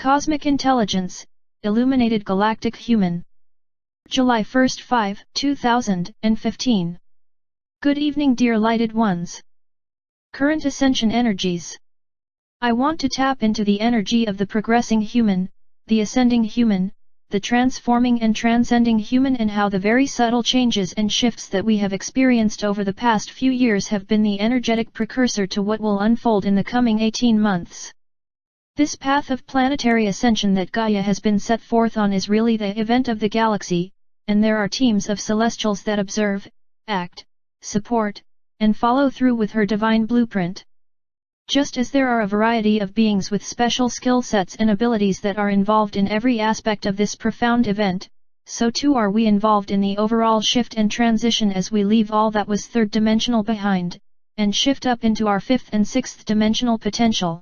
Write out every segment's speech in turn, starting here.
Cosmic Intelligence, Illuminated Galactic Human. July 1, 2015. Good evening, dear lighted ones. Current ascension energies. I want to tap into the energy of the progressing human, the ascending human, the transforming and transcending human, and how the very subtle changes and shifts that we have experienced over the past few years have been the energetic precursor to what will unfold in the coming 18 months. This path of planetary ascension that Gaia has been set forth on is really the event of the galaxy, and there are teams of celestials that observe, act, support, and follow through with her divine blueprint. Just as there are a variety of beings with special skill sets and abilities that are involved in every aspect of this profound event, so too are we involved in the overall shift and transition as we leave all that was third-dimensional behind, and shift up into our fifth and sixth-dimensional potential.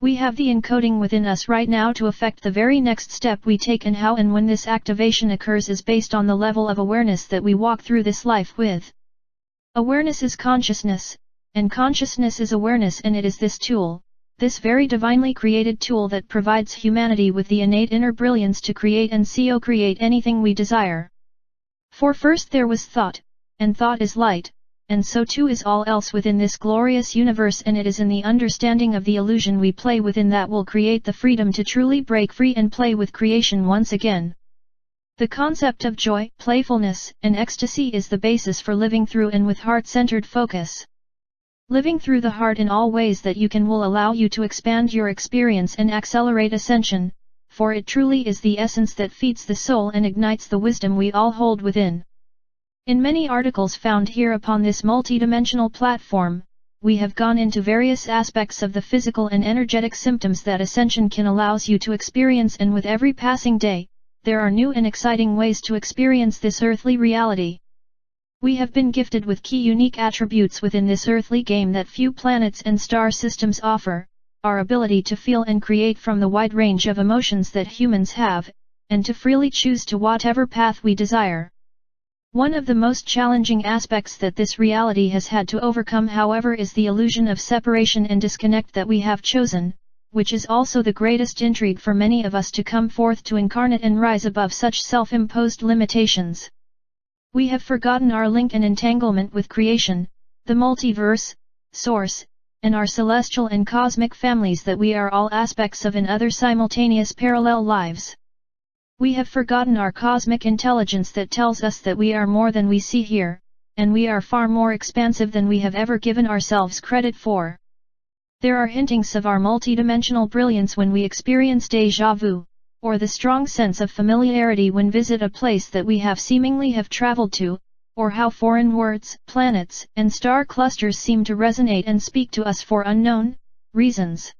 We have the encoding within us right now to affect the very next step we take, and how and when this activation occurs is based on the level of awareness that we walk through this life with. Awareness is consciousness, and consciousness is awareness, and it is this tool, this very divinely created tool, that provides humanity with the innate inner brilliance to create and co-create anything we desire. For first there was thought, and thought is light, and so too is all else within this glorious universe, and it is in the understanding of the illusion we play within that will create the freedom to truly break free and play with creation once again. The concept of joy, playfulness, and ecstasy is the basis for living through and with heart-centered focus. Living through the heart in all ways that you can will allow you to expand your experience and accelerate ascension, for it truly is the essence that feeds the soul and ignites the wisdom we all hold within. In many articles found here upon this multidimensional platform, we have gone into various aspects of the physical and energetic symptoms that ascension can allows you to experience, and with every passing day, there are new and exciting ways to experience this earthly reality. We have been gifted with key unique attributes within this earthly game that few planets and star systems offer, our ability to feel and create from the wide range of emotions that humans have, and to freely choose to whatever path we desire. One of the most challenging aspects that this reality has had to overcome, however, is the illusion of separation and disconnect that we have chosen, which is also the greatest intrigue for many of us to come forth to incarnate and rise above such self-imposed limitations. We have forgotten our link and entanglement with creation, the multiverse, source, and our celestial and cosmic families that we are all aspects of in other simultaneous parallel lives. We have forgotten our cosmic intelligence that tells us that we are more than we see here, and we are far more expansive than we have ever given ourselves credit for. There are hintings of our multidimensional brilliance when we experience déjà vu, or the strong sense of familiarity when visit a place that we have seemingly have traveled to, or how foreign words, planets, and star clusters seem to resonate and speak to us for unknown reasons.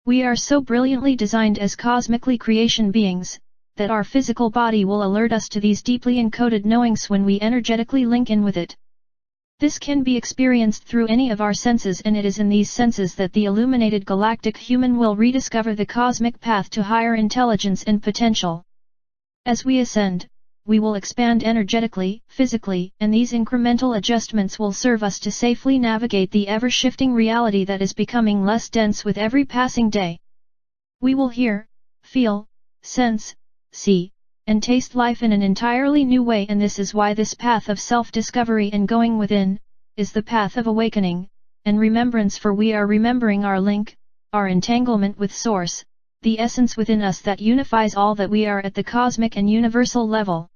We are so brilliantly designed as cosmically creation beings, that our physical body will alert us to these deeply encoded knowings when we energetically link in with it. This can be experienced through any of our senses, and it is in these senses that the illuminated galactic human will rediscover the cosmic path to higher intelligence and potential. As we ascend, we will expand energetically, physically, and these incremental adjustments will serve us to safely navigate the ever-shifting reality that is becoming less dense with every passing day. We will hear, feel, sense, see, and taste life in an entirely new way, and this is why this path of self-discovery and going within is the path of awakening and remembrance, for we are remembering our link, our entanglement with Source, the essence within us that unifies all that we are at the cosmic and universal level.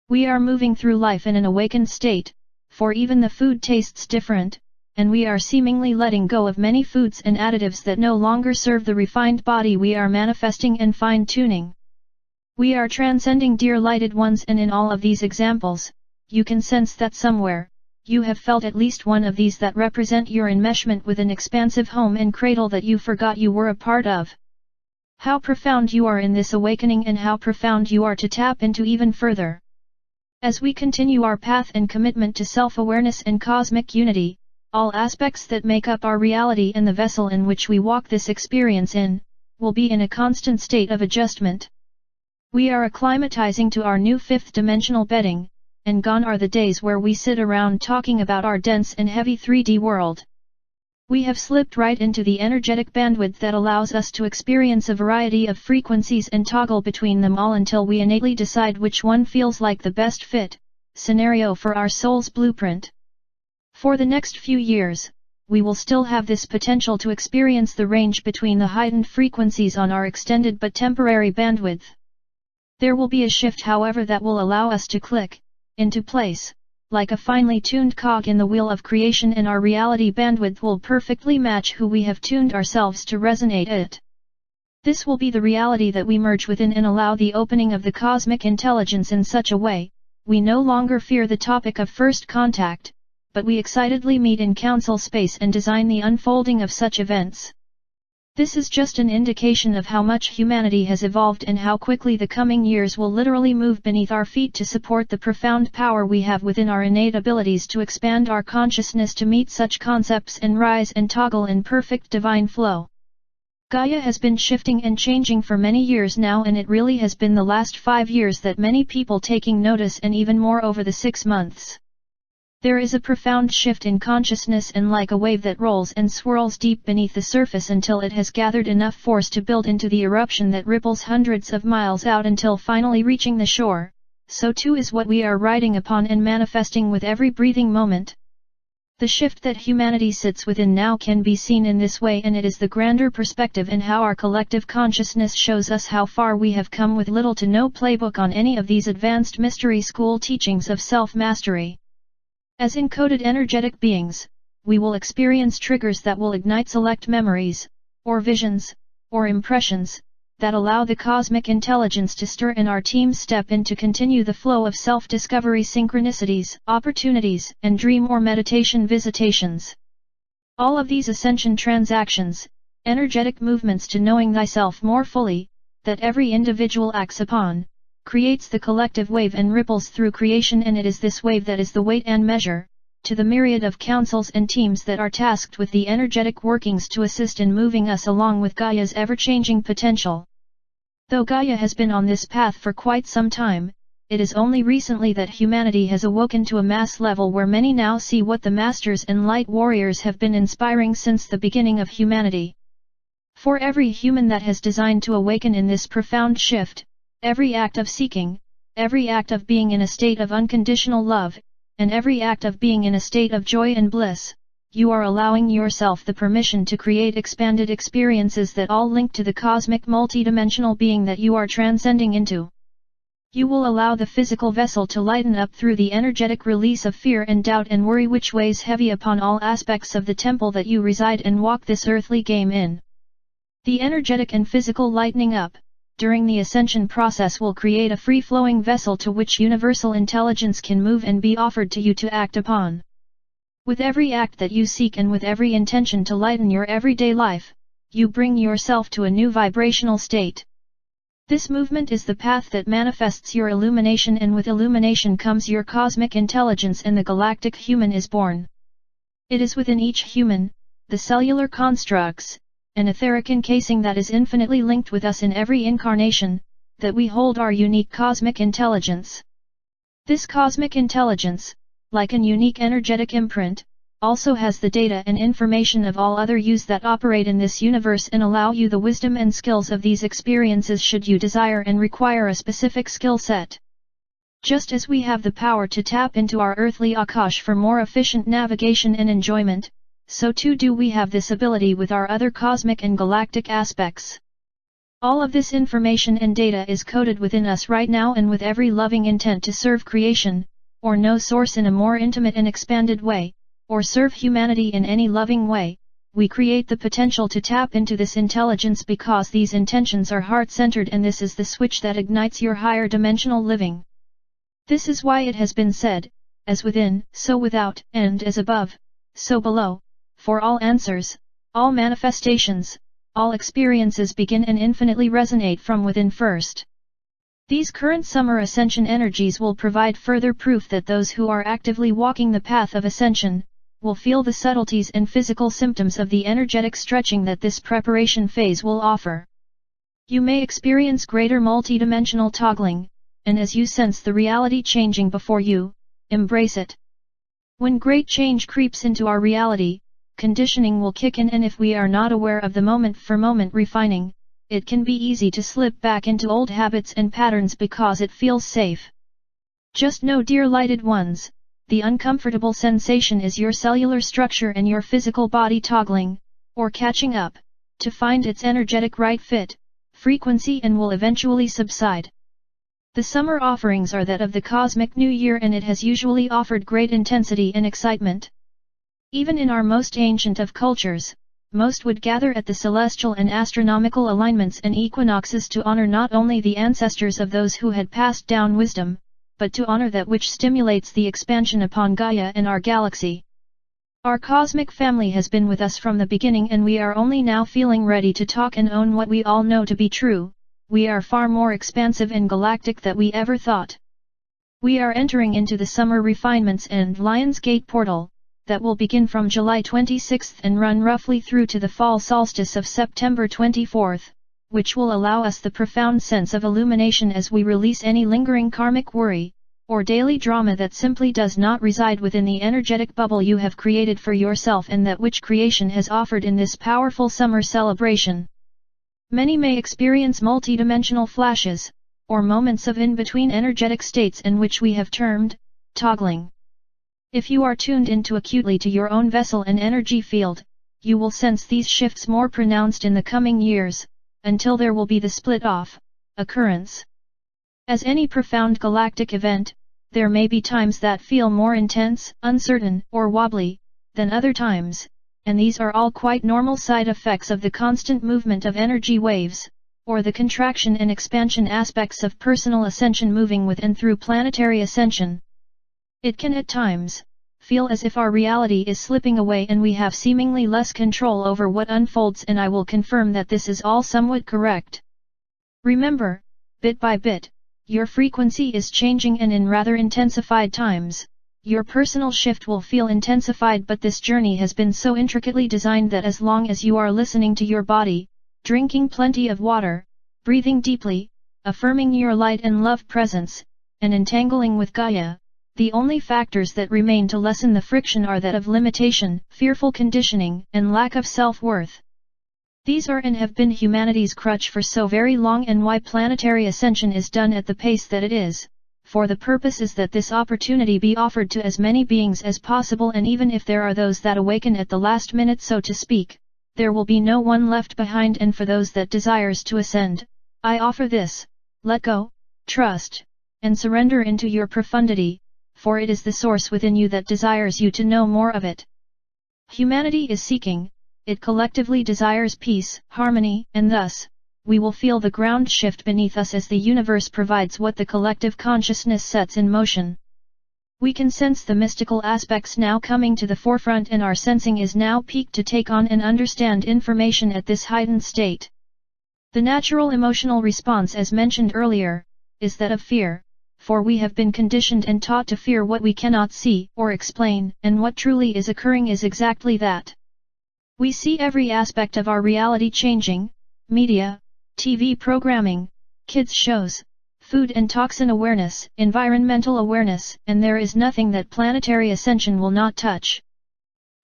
We are moving through life in an awakened state, for even the food tastes different, and we are seemingly letting go of many foods and additives that no longer serve the refined body we are manifesting and fine-tuning. We are transcending, dear lighted ones, and in all of these examples, you can sense that somewhere, you have felt at least one of these that represent your enmeshment with an expansive home and cradle that you forgot you were a part of. How profound you are in this awakening, and how profound you are to tap into even further. As we continue our path and commitment to self-awareness and cosmic unity, all aspects that make up our reality and the vessel in which we walk this experience in, will be in a constant state of adjustment. We are acclimatizing to our new fifth-dimensional bedding, and gone are the days where we sit around talking about our dense and heavy 3D world. We have slipped right into the energetic bandwidth that allows us to experience a variety of frequencies and toggle between them all until we innately decide which one feels like the best fit scenario for our soul's blueprint. For the next few years, we will still have this potential to experience the range between the heightened frequencies on our extended but temporary bandwidth. There will be a shift, however, that will allow us to click into place, like a finely tuned cog in the wheel of creation, and our reality bandwidth will perfectly match who we have tuned ourselves to resonate it. This will be the reality that we merge within and allow the opening of the cosmic intelligence in such a way, we no longer fear the topic of first contact, but we excitedly meet in council space and design the unfolding of such events. This is just an indication of how much humanity has evolved and how quickly the coming years will literally move beneath our feet to support the profound power we have within our innate abilities to expand our consciousness to meet such concepts and rise and toggle in perfect divine flow. Gaia has been shifting and changing for many years now, and it really has been the last 5 years that many people taking notice, and even more over the 6 months. There is a profound shift in consciousness, and like a wave that rolls and swirls deep beneath the surface until it has gathered enough force to build into the eruption that ripples hundreds of miles out until finally reaching the shore, so too is what we are riding upon and manifesting with every breathing moment. The shift that humanity sits within now can be seen in this way, and it is the grander perspective in how our collective consciousness shows us how far we have come with little to no playbook on any of these advanced mystery school teachings of self-mastery. As encoded energetic beings, we will experience triggers that will ignite select memories, or visions, or impressions, that allow the cosmic intelligence to stir, and our teams step in to continue the flow of self-discovery, synchronicities, opportunities, and dream or meditation visitations. All of these ascension transactions, energetic movements to knowing thyself more fully, that every individual acts upon, creates the collective wave and ripples through creation, and it is this wave that is the weight and measure, to the myriad of councils and teams that are tasked with the energetic workings to assist in moving us along with Gaia's ever-changing potential. Though Gaia has been on this path for quite some time, it is only recently that humanity has awoken to a mass level where many now see what the masters and light warriors have been inspiring since the beginning of humanity. For every human that has designed to awaken in this profound shift, every act of seeking, every act of being in a state of unconditional love, and every act of being in a state of joy and bliss, you are allowing yourself the permission to create expanded experiences that all link to the cosmic multidimensional being that you are transcending into. You will allow the physical vessel to lighten up through the energetic release of fear and doubt and worry which weighs heavy upon all aspects of the temple that you reside and walk this earthly game in. The energetic and physical lightening up during the ascension process will create a free-flowing vessel to which universal intelligence can move and be offered to you to act upon. With every act that you seek and with every intention to lighten your everyday life, you bring yourself to a new vibrational state. This movement is the path that manifests your illumination, and with illumination comes your cosmic intelligence, and the galactic human is born. It is within each human, the cellular constructs, an etheric encasing that is infinitely linked with us in every incarnation, that we hold our unique cosmic intelligence. This cosmic intelligence, like an unique energetic imprint, also has the data and information of all other yous that operate in this universe and allow you the wisdom and skills of these experiences should you desire and require a specific skill set. Just as we have the power to tap into our earthly Akash for more efficient navigation and enjoyment, so too do we have this ability with our other cosmic and galactic aspects. All of this information and data is coded within us right now, and with every loving intent to serve creation, or know source in a more intimate and expanded way, or serve humanity in any loving way, we create the potential to tap into this intelligence because these intentions are heart-centered, and this is the switch that ignites your higher dimensional living. This is why it has been said, as within, so without, and as above, so below, for all answers, all manifestations, all experiences begin and infinitely resonate from within first. These current summer ascension energies will provide further proof that those who are actively walking the path of ascension, will feel the subtleties and physical symptoms of the energetic stretching that this preparation phase will offer. You may experience greater multidimensional toggling, and as you sense the reality changing before you, embrace it. When great change creeps into our reality, conditioning will kick in, and if we are not aware of the moment-for-moment refining, it can be easy to slip back into old habits and patterns because it feels safe. Just know, dear lighted ones, the uncomfortable sensation is your cellular structure and your physical body toggling, or catching up, to find its energetic right fit, frequency, and will eventually subside. The summer offerings are that of the cosmic new year, and it has usually offered great intensity and excitement. Even in our most ancient of cultures, most would gather at the celestial and astronomical alignments and equinoxes to honor not only the ancestors of those who had passed down wisdom, but to honor that which stimulates the expansion upon Gaia and our galaxy. Our cosmic family has been with us from the beginning, and we are only now feeling ready to talk and own what we all know to be true. We are far more expansive and galactic than we ever thought. We are entering into the summer refinements and Lion's Gate portal, that will begin from July 26th and run roughly through to the fall solstice of September 24th, which will allow us the profound sense of illumination as we release any lingering karmic worry, or daily drama that simply does not reside within the energetic bubble you have created for yourself and that which creation has offered in this powerful summer celebration. Many may experience multidimensional flashes, or moments of in-between energetic states, in which we have termed toggling. If you are tuned into acutely to your own vessel and energy field, you will sense these shifts more pronounced in the coming years, until there will be the split-off occurrence. As any profound galactic event, there may be times that feel more intense, uncertain, or wobbly than other times, and these are all quite normal side effects of the constant movement of energy waves, or the contraction and expansion aspects of personal ascension moving with and through planetary ascension. It can at times feel as if our reality is slipping away and we have seemingly less control over what unfolds, and I will confirm that this is all somewhat correct. Remember, bit by bit, your frequency is changing, and in rather intensified times, your personal shift will feel intensified, but this journey has been so intricately designed that as long as you are listening to your body, drinking plenty of water, breathing deeply, affirming your light and love presence, and entangling with Gaia, the only factors that remain to lessen the friction are that of limitation, fearful conditioning, and lack of self-worth. These are and have been humanity's crutch for so very long, and why planetary ascension is done at the pace that it is, for the purpose is that this opportunity be offered to as many beings as possible, and even if there are those that awaken at the last minute, so to speak, there will be no one left behind. And for those that desires to ascend, I offer this: let go, trust, and surrender into your profundity, for it is the source within you that desires you to know more of it. Humanity is seeking, it collectively desires peace, harmony, and thus, we will feel the ground shift beneath us as the universe provides what the collective consciousness sets in motion. We can sense the mystical aspects now coming to the forefront, and our sensing is now peaked to take on and understand information at this heightened state. The natural emotional response, as mentioned earlier, is that of fear, for we have been conditioned and taught to fear what we cannot see or explain, and what truly is occurring is exactly that. We see every aspect of our reality changing: media, TV programming, kids shows, food and toxin awareness, environmental awareness, and there is nothing that planetary ascension will not touch.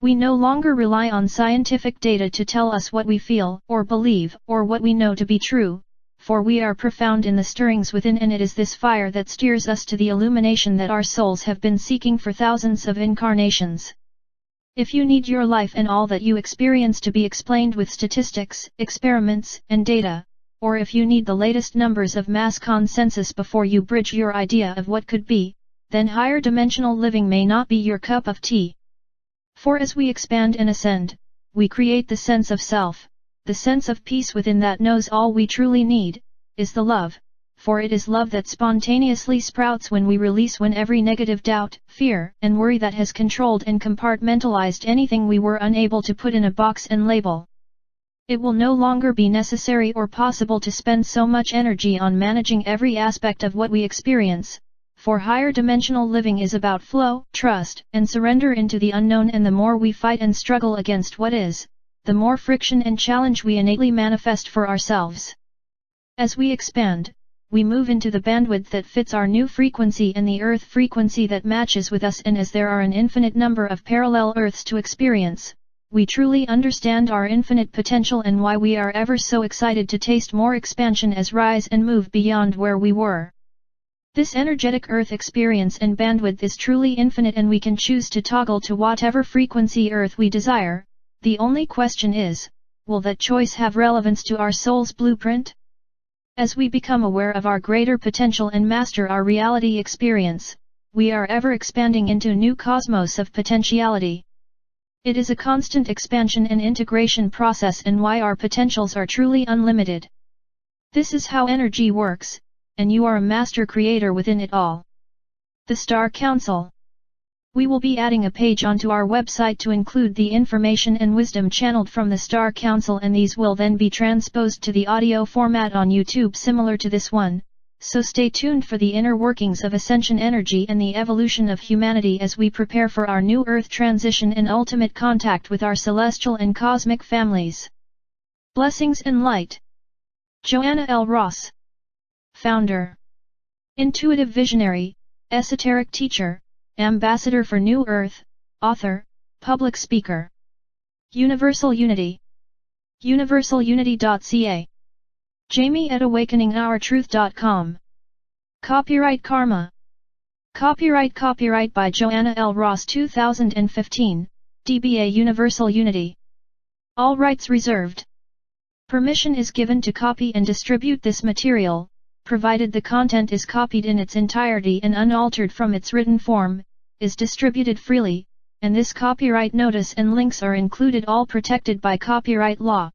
We no longer rely on scientific data to tell us what we feel, or believe, or what we know to be true, for we are profound in the stirrings within, and it is this fire that steers us to the illumination that our souls have been seeking for thousands of incarnations. If you need your life and all that you experience to be explained with statistics, experiments, and data, or if you need the latest numbers of mass consensus before you bridge your idea of what could be, then higher dimensional living may not be your cup of tea. For as we expand and ascend, we create the sense of self, the sense of peace within that knows all we truly need, is the love, for it is love that spontaneously sprouts when we release every negative doubt, fear, and worry that has controlled and compartmentalized anything we were unable to put in a box and label. It will no longer be necessary or possible to spend so much energy on managing every aspect of what we experience, for higher dimensional living is about flow, trust, and surrender into the unknown, and the more we fight and struggle against what is, the more friction and challenge we innately manifest for ourselves. As we expand, we move into the bandwidth that fits our new frequency and the earth frequency that matches with us, and as there are an infinite number of parallel earths to experience, we truly understand our infinite potential and why we are ever so excited to taste more expansion as rise and move beyond where we were. This energetic Earth experience and bandwidth is truly infinite, and we can choose to toggle to whatever frequency Earth we desire. The only question is, will that choice have relevance to our soul's blueprint? As we become aware of our greater potential and master our reality experience, we are ever expanding into a new cosmos of potentiality. It is a constant expansion and integration process, and why our potentials are truly unlimited. This is how energy works, and you are a master creator within it all. The Star Council. We will be adding a page onto our website to include the information and wisdom channeled from the Star Council, and these will then be transposed to the audio format on YouTube similar to this one, so stay tuned for the inner workings of ascension energy and the evolution of humanity as we prepare for our new Earth transition and ultimate contact with our celestial and cosmic families. Blessings and light. Joanna L. Ross. Founder. Intuitive visionary, esoteric teacher, ambassador for New Earth, author, public speaker. Universal Unity. UniversalUnity.ca. Jamie at AwakeningOurTruth.com. Copyright Karma. Copyright by Joanna L. Ross 2015, DBA Universal Unity. All rights reserved. Permission is given to copy and distribute this material, provided the content is copied in its entirety and unaltered from its written form, is distributed freely, and this copyright notice and links are included, all protected by copyright law.